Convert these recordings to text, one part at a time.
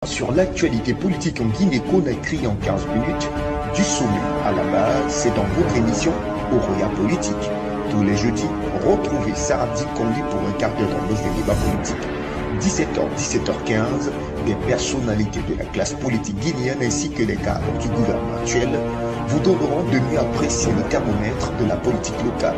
Sur l'actualité politique en Guinée-Conakry en 15 minutes, du sommet à la base, c'est dans votre émission Oroya Politique. Tous les jeudis, retrouvez Sardi Kondi pour un quart d'heure dans nos débats politiques. 17h, 17h15, des personnalités de la classe politique guinéenne ainsi que les cadres du gouvernement actuel vous donneront de mieux apprécier le thermomètre de la politique locale.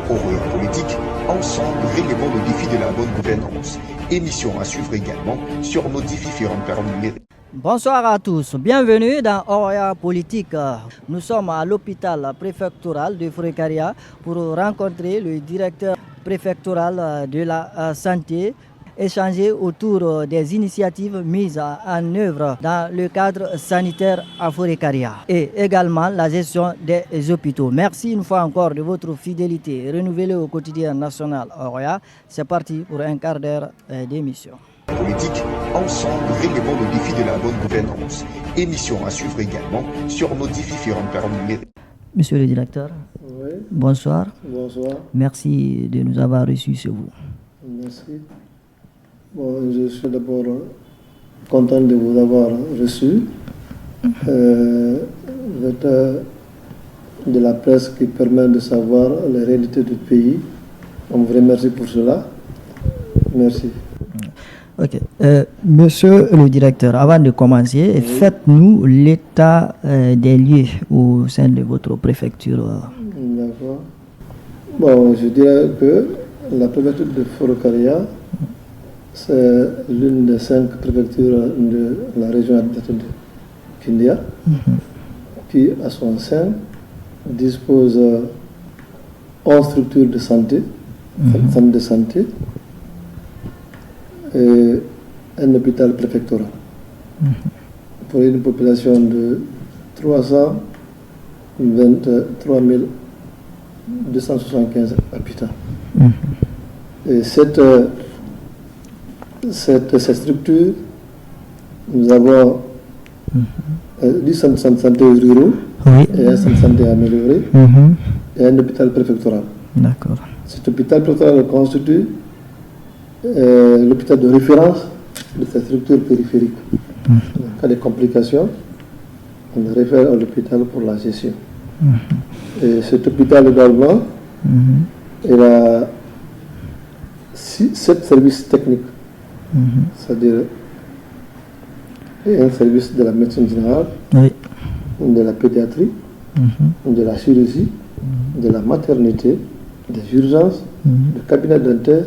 Oroya Politique, ensemble relevons le défi de la bonne gouvernance. Émission à suivre également sur nos différentes plateformes numériques. Bonsoir à tous, bienvenue dans Oroya Politique. Nous sommes à l'hôpital préfectoral de Fourekaria pour rencontrer le directeur préfectoral de la santé, échanger autour des initiatives mises en œuvre dans le cadre sanitaire à Fourekaria et également la gestion des hôpitaux. Merci une fois encore de votre fidélité renouvelée au quotidien national Oroya. C'est parti pour un quart d'heure d'émission. Politique, ensemble relevons le défi de la bonne gouvernance. Émission à suivre également sur nos différentes plateformes numériques. Monsieur le directeur, oui. Bonsoir. Bonsoir. Merci de nous avoir reçus chez vous. Merci. Bon, je suis d'abord content de vous avoir reçu. Vous êtes de la presse qui permet de savoir les réalités du pays. On vous remercie pour cela. Merci. Ok. Monsieur le directeur, avant de commencer, oui, faites-nous l'état des lieux au sein de votre préfecture. D'accord. Bon, je dirais que la préfecture de Fourekaria, c'est l'une des 5 préfectures de la région administrative de Kindia, qui, à son sein, dispose 11 structures de santé, centres de santé, et un hôpital préfectoral pour une population de 323 275 habitants. Et cette structure, nous avons 10 centres de santé ruraux, oui, et un centre de santé amélioré, et un hôpital préfectoral. D'accord. Cet hôpital préfectoral constitue l'hôpital de référence de cette structure périphérique. En cas de complications, on réfère à l'hôpital pour la gestion. Et cet hôpital également, il a 7 services techniques, c'est-à-dire un service de la médecine générale, oui, de la pédiatrie, de la chirurgie, de la maternité, des urgences, du cabinet dentaire,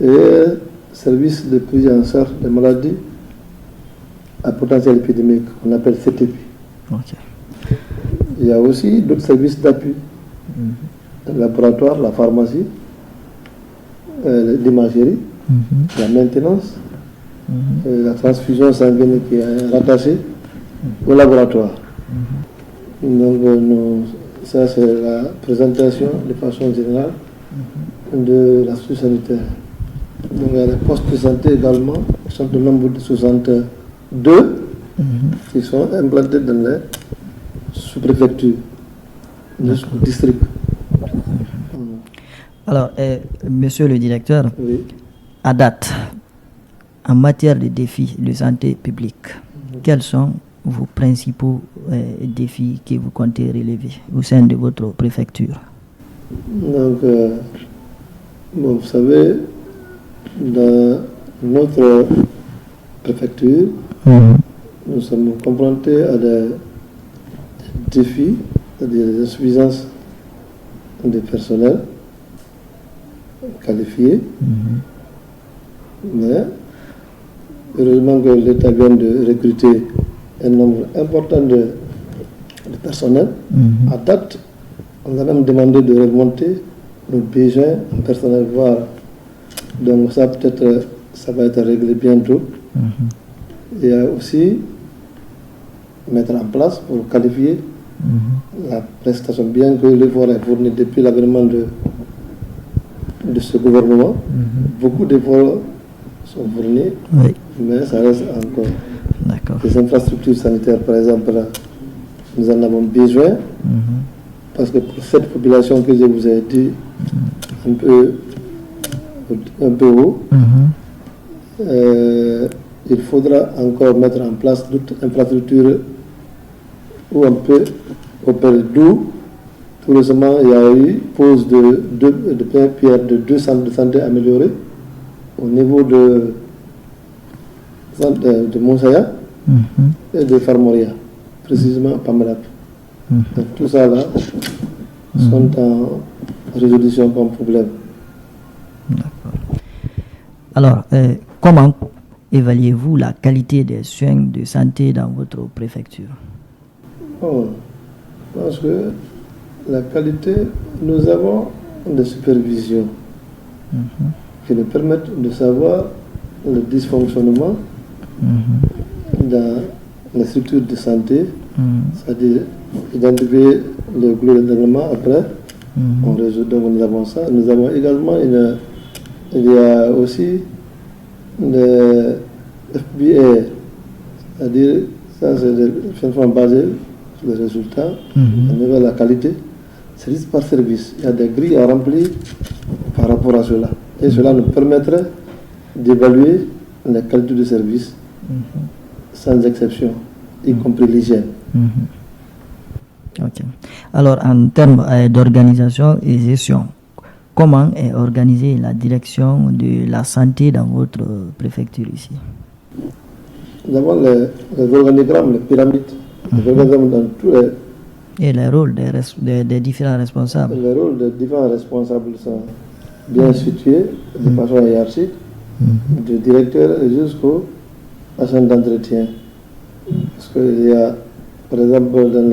et service de prise en charge des maladies à potentiel épidémique, qu'on appelle CTP. Okay. Il y a aussi d'autres services d'appui, le laboratoire, la pharmacie, l'imagerie, la maintenance, la transfusion sanguine qui est rattachée au laboratoire. Donc, ça c'est la présentation de façon générale de la structure sanitaire. Donc, il y a les postes de santé également, qui sont au nombre de 62, qui sont implantés dans les sous-préfectures, les sous-districts. Alors, monsieur le directeur, oui, à date, en matière de défis de santé publique, quels sont vos principaux défis que vous comptez relever au sein de votre préfecture? Donc, bon, vous savez, dans notre préfecture, nous sommes confrontés à des défis, c'est-à-dire des insuffisances de personnel qualifié. Mais heureusement que l'État vient de recruter un nombre important de personnel. À date, on a même demandé de remonter nos besoins en personnel, voire. Donc ça peut-être, ça va être réglé bientôt. Il y a aussi mettre en place pour qualifier la prestation, bien que l'effort est fourni depuis l'avènement de ce gouvernement. Beaucoup d'efforts sont fournis, oui, mais ça reste encore. Les infrastructures sanitaires, par exemple, nous en avons besoin, parce que pour cette population que je vous ai dit, un peu haut, il faudra encore mettre en place d'autres infrastructures où on peut opérer. D'où, tout récemment, il y a eu pose de pierre de 2 centres de santé améliorés au niveau de Monsaya et de Farmoria, précisément à Pamelap. Donc tout ça là sont en résolution comme problème. D'accord. Alors, comment évaluez-vous la qualité des soins de santé dans votre préfecture? Bon, je pense que la qualité, nous avons des supervisions qui nous permettent de savoir le dysfonctionnement dans les structures de santé, c'est-à-dire identifier le goulot d'entraînement après, on résout, donc nous avons ça. Nous avons également il y a aussi le FBA, c'est-à-dire ça c'est des financements basés sur les résultats, à niveau de la qualité, service par service. Il y a des grilles à remplir par rapport à cela. Et cela nous permettrait d'évaluer la qualité du service sans exception, y compris l'hygiène. Ok. Alors, en termes d'organisation et gestion, comment est organisée la direction de la santé dans votre préfecture ici? Nous avons les organigrammes, les pyramides, les organigrammes dans tous les... Et les rôles des différents responsables? Les rôles des différents responsables sont bien situés de façon hiérarchique, du directeur jusqu'au agent d'entretien. Parce qu'il y a, par exemple, dans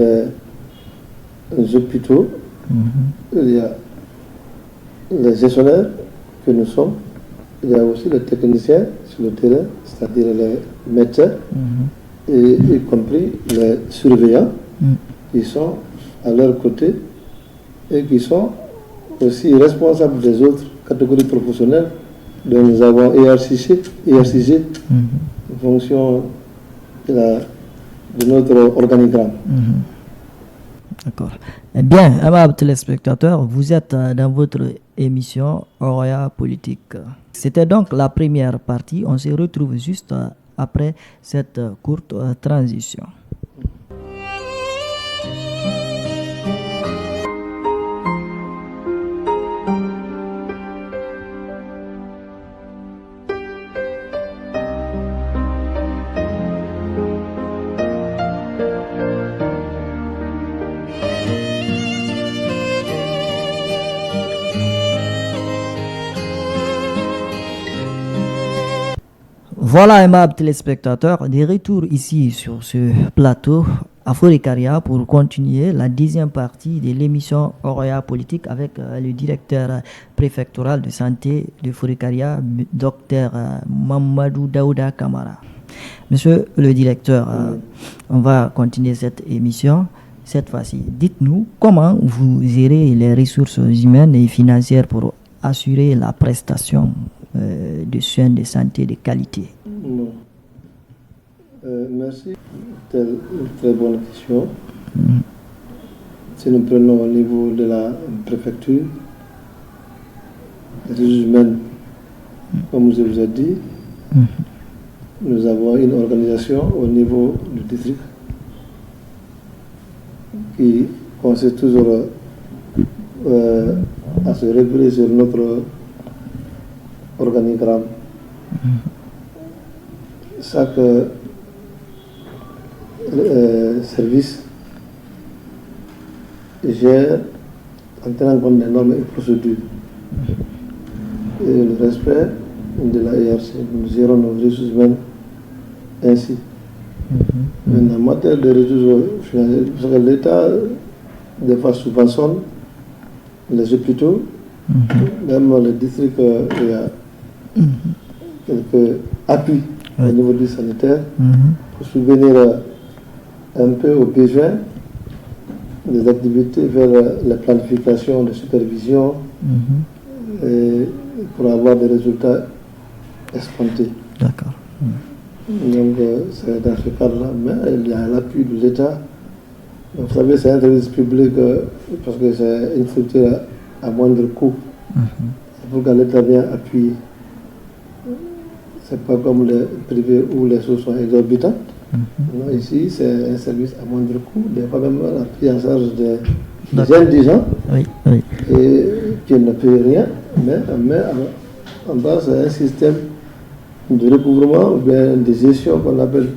les hôpitaux, il y a les gestionnaires que nous sommes, il y a aussi les techniciens sur le terrain, c'est-à-dire les médecins, et y compris les surveillants qui sont à leur côté et qui sont aussi responsables des autres catégories professionnelles dont nous avons hiérarchisé en fonction de notre organigramme. D'accord. Eh bien, amables téléspectateurs, vous êtes dans votre émission Oroya Politique. C'était donc la première partie. On se retrouve juste après cette courte transition. Voilà, aimables téléspectateurs, des retours ici sur ce plateau à Fouré-Caria pour continuer la deuxième partie de l'émission Oroya Politique avec le directeur préfectoral de santé de Fouré-Caria, Dr Mamadou Daouda Kamara. Monsieur le directeur, on va continuer cette émission. Cette fois-ci, dites-nous comment vous gérez les ressources humaines et financières pour assurer la prestation de soins de santé de qualité. Merci. C'est une très bonne question. Si nous prenons au niveau de la préfecture, les ressources humaines, comme je vous ai dit, nous avons une organisation au niveau du district qui consiste toujours à se réguler sur notre organigramme. Chaque service gère en tenant compte des normes et procédures et le respect de la hiérarchie. Nous gérons nos ressources humaines ainsi. En matière de ressources financières, parce que l'État des fois subventionne les hôpitaux, même le district, il y a quelques appuis au niveau du sanitaire pour subvenir un peu aux besoins des activités vers la planification de supervision et pour avoir des résultats escomptés. D'accord. Donc c'est dans ce cadre-là, mais il y a l'appui de l'État. Donc, vous savez, c'est un service public parce que c'est une structure à moindre coût. C'est pourquoi l'État vient appuyer. c'est pas comme les privés où les choses sont exorbitantes. Non, ici, c'est un service à moindre coût, des fois même la prise en charge des indigents et qui ne paient rien, mais en bas, c'est un système de recouvrement ou bien de gestion qu'on appelle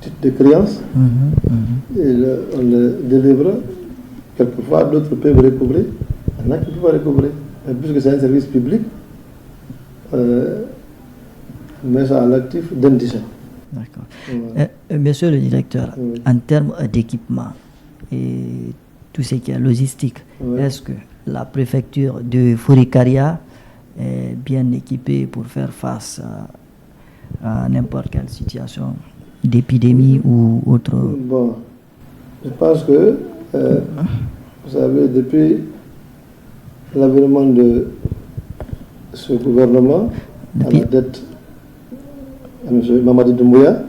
titre de créance. Et on le délivre. Quelquefois, d'autres peuvent recouvrer. Il y en a qui ne peuvent pas recouvrer. Mais puisque c'est un service public, on met ça à l'actif d'indigents. D'accord. Monsieur le directeur, en termes d'équipement et tout ce qui est logistique, est-ce que la préfecture de Fourikaria est bien équipée pour faire face à n'importe quelle situation d'épidémie ou autre? Bon, je pense que, vous savez, depuis l'avènement de ce gouvernement, à la tête de M. Mamadi Doumbouya,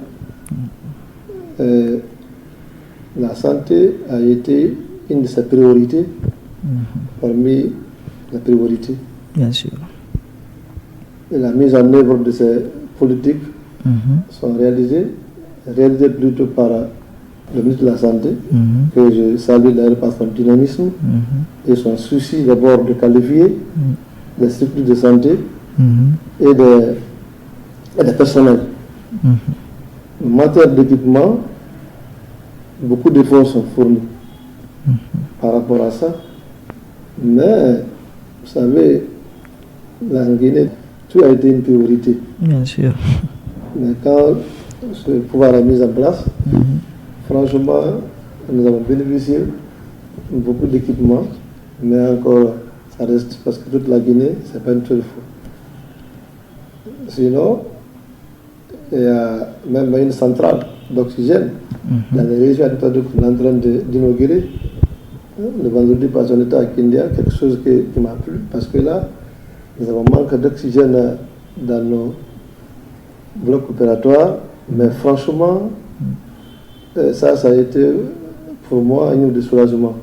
la santé a été une de ses priorités, parmi les priorités. Bien sûr. Et la mise en œuvre de ces politiques sont réalisées plutôt par le ministre de la Santé, que je salue d'ailleurs par son dynamisme et son souci d'abord de qualifier les structures de santé et des personnels. En matière d'équipement, beaucoup d'efforts sont fournis par rapport à ça. Mais, vous savez, la Guinée, tout a été une priorité. Bien sûr. Mais quand ce pouvoir est mis en place, franchement, nous avons bénéficié de beaucoup d'équipements, mais encore, ça reste parce que toute la Guinée, c'est pas une seule fois. Sinon, il y a même une centrale d'oxygène dans les régions qu'on est en train d'inaugurer. Le vendredi passé, on était à Kindia, quelque chose qui m'a plu, parce que là, nous avons manque d'oxygène dans nos blocs opératoires, mais franchement, ça a été pour moi un de soulagement.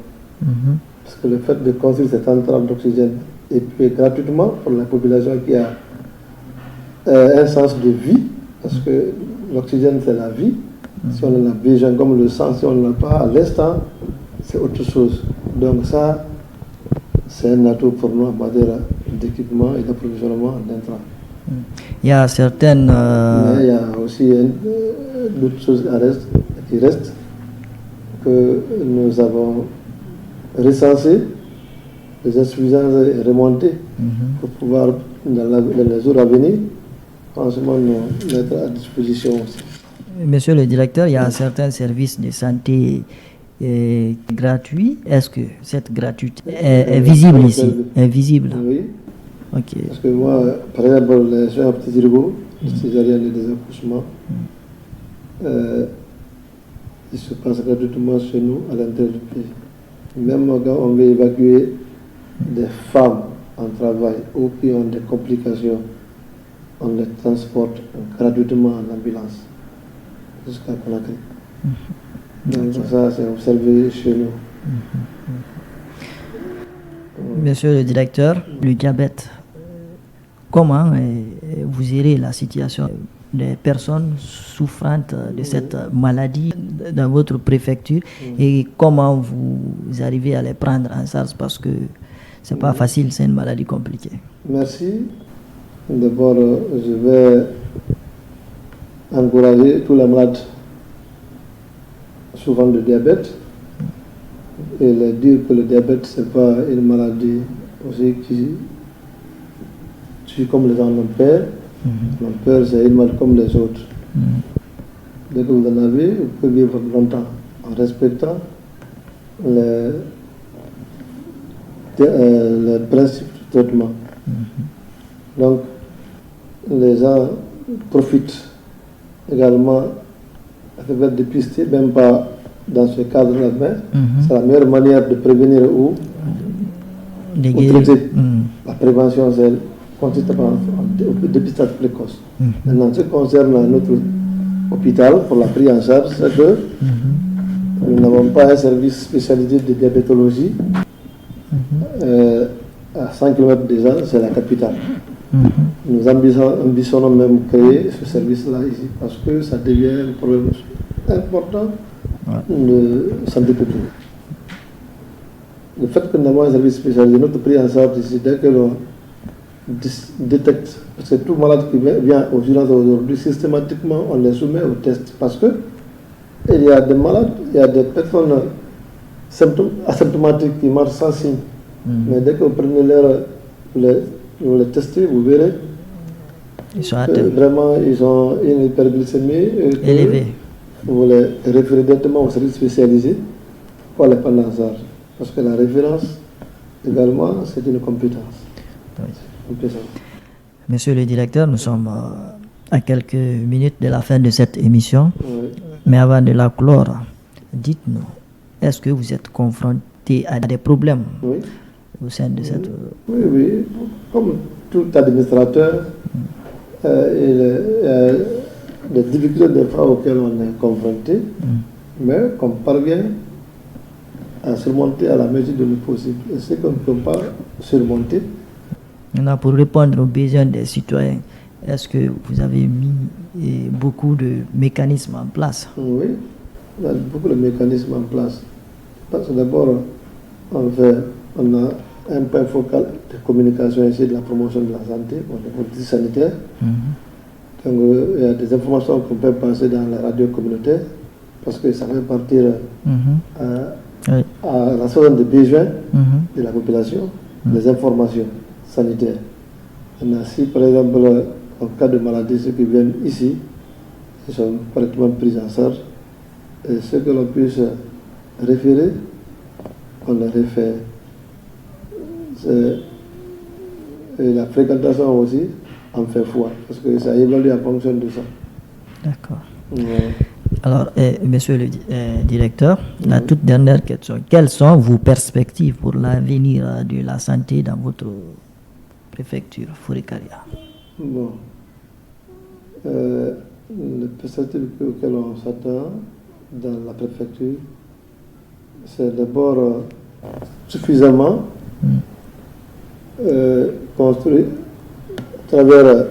Parce que le fait de construire cette centrale d'oxygène et puis gratuitement pour la population qui a un sens de vie, parce que l'oxygène c'est la vie. Si on en a besoin comme le sang, si on n'en a pas à l'instant, c'est autre chose. Donc ça, c'est un atout pour nous en matière d'équipement et d'approvisionnement d'intrants. Il y a certaines... Mais il y a aussi d'autres choses qui restent, que nous avons recensé, les insuffisances et remontées pour pouvoir, dans les jours à venir, franchement, nous mettre à disposition aussi. Monsieur le directeur, il y a certains services de santé gratuits. Est-ce que cette gratuité est visible ici? Est visible? Oui. Ok. Parce que moi, par exemple, les soins à petits ergots, les césariennes et des accouchements, ils se passent gratuitement chez nous à l'intérieur du pays. Même quand on veut évacuer des femmes en travail ou qui ont des complications, on les transporte gratuitement en ambulance jusqu'à Conakry. Donc ça, c'est observé chez nous. Monsieur le directeur, le diabète, comment vous gérez la situation des personnes souffrantes de cette maladie dans votre préfecture et comment vous arrivez à les prendre en charge, parce que c'est pas facile, c'est une maladie compliquée. Merci. D'abord, je vais encourager tous les malades souffrant de diabète et leur dire que le diabète, ce n'est pas une maladie aussi qui tue comme les gens l'ont peur. L'ont peur, c'est une maladie comme les autres. Dès que vous en avez, vous pouvez vivre longtemps en respectant les principes du traitement. Donc, les gens profitent également de faire dépister, même pas dans ce cadre-là, mais c'est la meilleure manière de prévenir ou traiter. La prévention, c'est consiste au dépistage précoce. Maintenant, ce qui concerne notre hôpital pour la prise en charge, c'est que nous n'avons pas un service spécialisé de diabétologie. À 100 km déjà, c'est la capitale. Nous ambitionnons même créer ce service-là ici parce que ça devient un problème important de santé publique. Le fait que nous avons un service spécialisé, notre prise en charge ici, dès que l'on détecte, parce que tout malade qui vient aux urgences aujourd'hui, systématiquement on les soumet au test parce que il y a des malades, il y a des personnes asymptomatiques qui marchent sans signe. Mais dès que vous prenez vous les testez, vous verrez vraiment ils ont une hyperglycémie élevée. Vous les référez directement au service spécialisé pour les prendre en charge. Parce que la référence également c'est une compétence. Monsieur le directeur, nous sommes à quelques minutes de la fin de cette émission. Oui. Mais avant de la clore, dites-nous, est-ce que vous êtes confronté à des problèmes au sein de cette... Oui. Comme tout administrateur, il y a des difficultés des fois auxquelles on est confronté, mais qu'on parvient à surmonter à la mesure de nos possibles. Et ce qu'on ne peut pas surmonter. Maintenant, pour répondre aux besoins des citoyens, est-ce que vous avez mis beaucoup de mécanismes en place? Oui, il y a beaucoup de mécanismes en place. Parce que d'abord, on a un point focal de communication ici de la promotion de la santé, au niveau sanitaire. Donc, il y a des informations qu'on peut passer dans la radio communautaire, parce que ça va partir à la source des besoins de la population, des informations sanitaires. Maintenant, si par exemple, en cas de maladie, ceux qui viennent ici, ils sont correctement pris en charge, et ceux que l'on puisse référer, on les réfère. Et la fréquentation aussi en fait foi, parce que ça évalue en fonction de ça. D'accord. Alors, monsieur le directeur, la toute dernière question. Quelles sont vos perspectives pour l'avenir de la santé dans votre préfecture, Fourie-Karia? Bon. Les perspectives auxquelles on s'attend dans la préfecture, c'est d'abord suffisamment construit à travers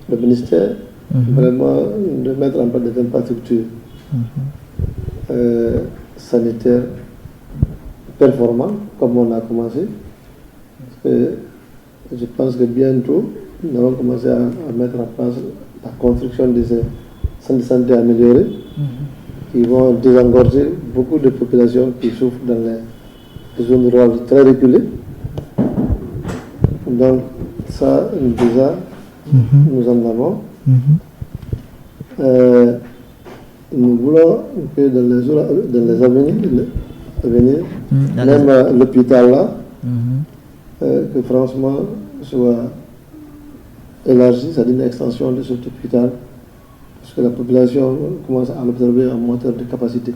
le ministère, vraiment de mettre en place des infrastructures sanitaires performantes, comme on a commencé. Je pense que bientôt, nous allons commencer à mettre en place la construction des centres de santé améliorés qui vont désengorger beaucoup de populations qui souffrent dans les zones rurales très reculées. Donc, ça, déjà, nous en avons. Nous voulons que dans les avenirs, même l'hôpital là, que franchement soit élargi, c'est-à-dire une extension de cet hôpital, parce que la population commence à l'observer en moteur de capacité.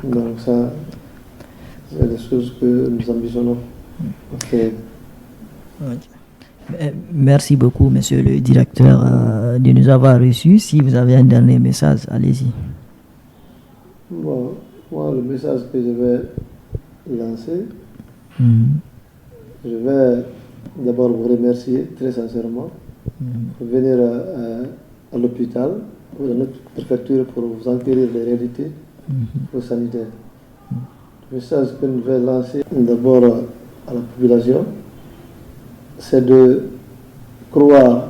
Donc ça, c'est des choses que nous ambitionnons. Merci beaucoup, monsieur le directeur, de nous avoir reçus. Si vous avez un dernier message, allez-y. Bon, moi, le message que je vais lancer, je vais d'abord vous remercier très sincèrement pour venir à l'hôpital, dans notre préfecture, pour vous enquérir des réalités sanitaires. Le message que je vais lancer d'abord à la population, c'est de croire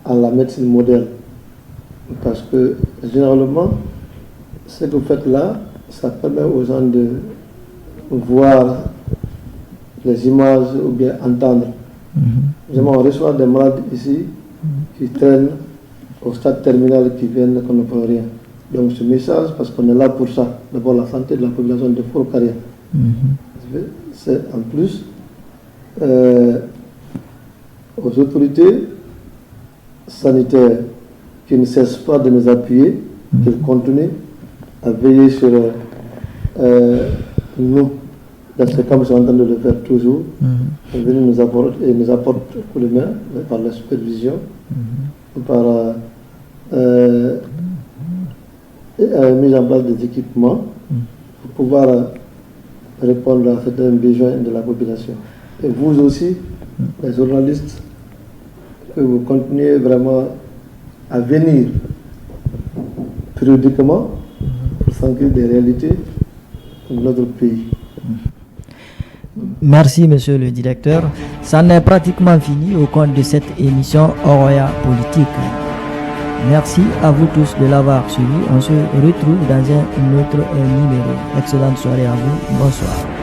en la médecine moderne. Parce que généralement, ce que vous faites là, ça permet aux gens de voir les images ou bien entendre. On reçoit des malades ici qui traînent au stade terminal, qui viennent qu'on ne peut rien. Donc ce message, parce qu'on est là pour ça, d'abord la santé de la population de Fourie-Karia. C'est en plus aux autorités sanitaires qui ne cessent pas de nous appuyer, qui continuent à veiller sur nous, dans ce cas, nous sommes en train de le faire toujours, venir nous apportent coup de main par la supervision, par la mise en place des équipements pour pouvoir répondre à certains besoins de la population. Et vous aussi, les journalistes, que vous continuez vraiment à venir périodiquement pour s'enquérir des réalités de notre pays. Merci, monsieur le directeur. Ça n'est pratiquement fini au compte de cette émission Oroya Politique. Merci à vous tous de l'avoir suivi. On se retrouve dans un autre numéro. Excellente soirée à vous. Bonsoir.